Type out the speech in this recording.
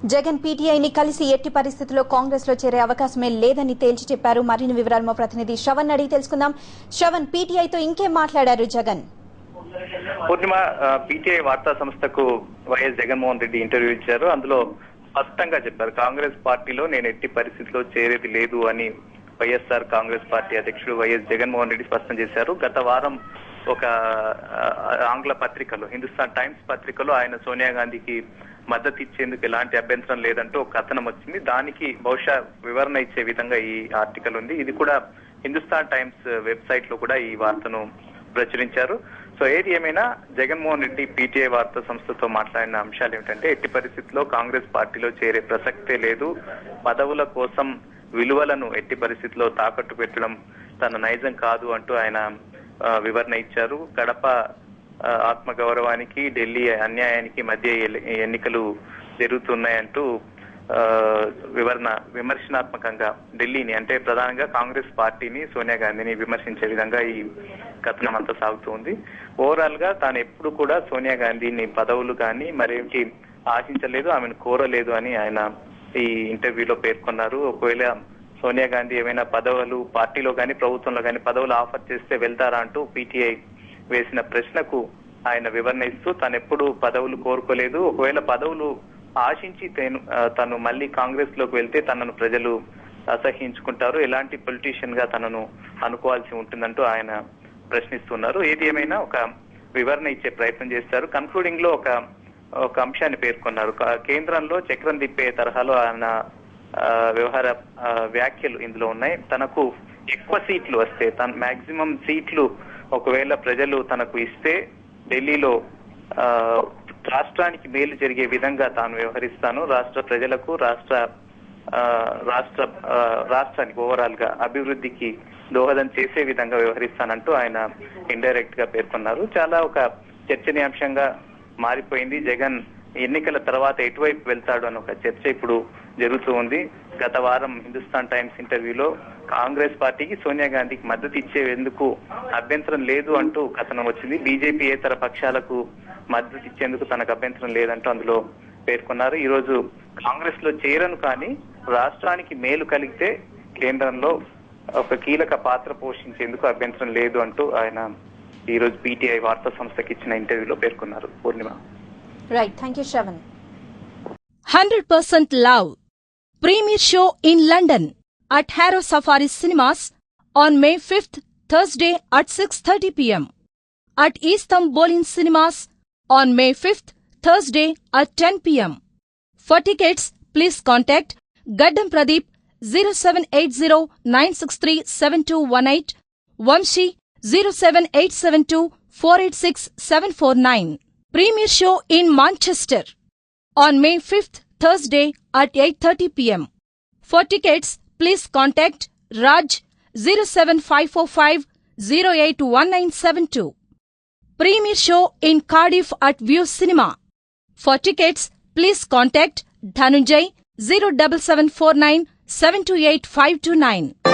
జగన్ పీటీఐని కలిసి ఎట్టి పరిస్థితుల్లో కాంగ్రెస్ లో చేరే అవకాశమే లేదని తేల్చి చెప్పారు. మరిన్ని వివరాలు మా ప్రతినిధి శ్రవణ్ అడిగి తెలుసుకుందాం. శ్రవణ్, పీటీఐతో ఇంకేం మాట్లాడారు జగన్? పూర్ణిమ, పీటీఐ వార్తా సంస్థకు వైఎస్ జగన్మోహన్ రెడ్డి ఇంటర్వ్యూ ఇచ్చారు. అందులో స్పష్టంగా చెప్పారు, కాంగ్రెస్ పార్టీలో నేను ఎట్టి పరిస్థితుల్లో చేరేది లేదు అని వైఎస్ఆర్ కాంగ్రెస్ పార్టీ అధ్యక్షుడు వైఎస్ జగన్మోహన్ రెడ్డి స్పష్టం చేశారు. గత వారం ఒక ఆంగ్ల పత్రికలో, హిందుస్థాన్ టైమ్స్ పత్రికలో ఆయన సోనియా గాంధీకి మద్దతు ఇచ్చేందుకు ఎలాంటి అభ్యంతరం లేదంటూ ఒక కథనం వచ్చింది. దానికి బహుశా వివరణ ఇచ్చే విధంగా ఈ ఆర్టికల్ ఉంది. ఇది కూడా హిందుస్థాన్ టైమ్స్ వెబ్సైట్ లో కూడా ఈ వార్తను ప్రచురించారు. సో ఏది ఏమైనా జగన్మోహన్ రెడ్డి పీటీఐ వార్తా సంస్థతో మాట్లాడిన అంశాలు ఏమిటంటే, ఎట్టి పరిస్థితుల్లో కాంగ్రెస్ పార్టీలో చేరే ప్రసక్తే లేదు, పదవుల కోసం విలువలను ఎట్టి పరిస్థితుల్లో తాకట్టు పెట్టడం తన నైజం కాదు అంటూ ఆయన వివరణ ఇచ్చారు. కడప ఆత్మగౌరవానికి, ఢిల్లీ అన్యాయానికి మధ్య ఎన్నికలు జరుగుతున్నాయంటూ విమర్శనాత్మకంగా ఢిల్లీని, అంటే ప్రధానంగా కాంగ్రెస్ పార్టీని, సోనియా గాంధీని విమర్శించే విధంగా ఈ కథనం అంతా సాగుతుంది. ఓవరాల్ గా తాను ఎప్పుడు కూడా సోనియా గాంధీని పదవులు కానీ మరేంటి ఆశించలేదు, ఆమెను కోరలేదు అని ఆయన ఈ ఇంటర్వ్యూలో పేర్కొన్నారు. ఒకవేళ సోనియా గాంధీ ఏమైనా పదవులు పార్టీలో కానీ ప్రభుత్వంలో కానీ పదవులు ఆఫర్ చేస్తే వెళ్తారా అంటూ పీటీఐ వేసిన ప్రశ్నకు ఆయన వివరణ ఇస్తూ తాను ఎప్పుడు పదవులు కోరుకోలేదు, ఒకవేళ పదవులు ఆశించి తను మళ్ళీ కాంగ్రెస్ లోకి వెళ్తే తనను ప్రజలు అసహ్యించుకుంటారు, ఎలాంటి పొలిటీషియన్ గా తనను అనుకోవాల్సి ఉంటుందంటూ ఆయన ప్రశ్నిస్తున్నారు. ఏది ఏమైనా ఒక వివరణ ఇచ్చే ప్రయత్నం చేస్తారు. కన్క్లూడింగ్ లో ఒక అంశాన్ని పేర్కొన్నారు. కేంద్రంలో చక్రం తిప్పే తరహాలో ఆయన వ్యవహార వ్యాఖ్యలు ఇందులో ఉన్నాయి. తనకు ఎక్కువ సీట్లు వస్తే, తన మాక్సిమం సీట్లు ఒకవేళ ప్రజలు తనకు ఇస్తే ఢిల్లీలో రాష్ట్రానికి మేలు జరిగే విధంగా తాను వ్యవహరిస్తాను, రాష్ట్ర ప్రజలకు, రాష్ట్రానికి ఓవరాల్ గా అభివృద్ధికి దోహదం చేసే విధంగా వ్యవహరిస్తానంటూ ఆయన ఇండైరెక్ట్ గా పేర్కొన్నారు. చాలా ఒక చర్చనీయాంశంగా మారిపోయింది. జగన్ ఎన్నికల తర్వాత ఎటువైపు వెళ్తాడు అని ఒక చర్చ ఇప్పుడు జరుగుతూ ఉంది. గత వారం హిందుస్థాన్ టైమ్స్ ఇంటర్వ్యూలో కాంగ్రెస్ పార్టీకి, సోనియా గాంధీకి మద్దతు ఇచ్చేందుకు అభ్యంతరం లేదు అంటూ కథనం వచ్చింది. బీజేపీ ఏతర పక్షాలకు మద్దతు ఇచ్చేందుకు తనకు అభ్యంతరం లేదంటూ అందులో పేర్కొన్నారు. ఈ రోజు కాంగ్రెస్ లో చేరను, కానీ రాష్ట్రానికి మేలు కలిగితే కేంద్రంలో ఒక కీలక పాత్ర పోషించేందుకు అభ్యంతరం లేదు అంటూ ఆయన ఈ రోజు పీటీఐ వార్తా సంస్థకి ఇచ్చిన ఇంటర్వ్యూలో పేర్కొన్నారు. Purnima. Right, thank you Shravan. 100% Love Premiere Show in London at Harrow Safari Cinemas on May 5th, Thursday at 6:30 p.m. At Eastham Bolin Cinemas on May 5th, Thursday at 10 p.m. For tickets, please contact Gaddam Pradeep 0780963718, Vamshi 07872486749. Premiere Show in Manchester on May 5th, Thursday at 8:30 p.m. For tickets, please contact Raj 07545081972. Premiere Show in Cardiff at View Cinema. For tickets, please contact Dhanunjay 07749728529.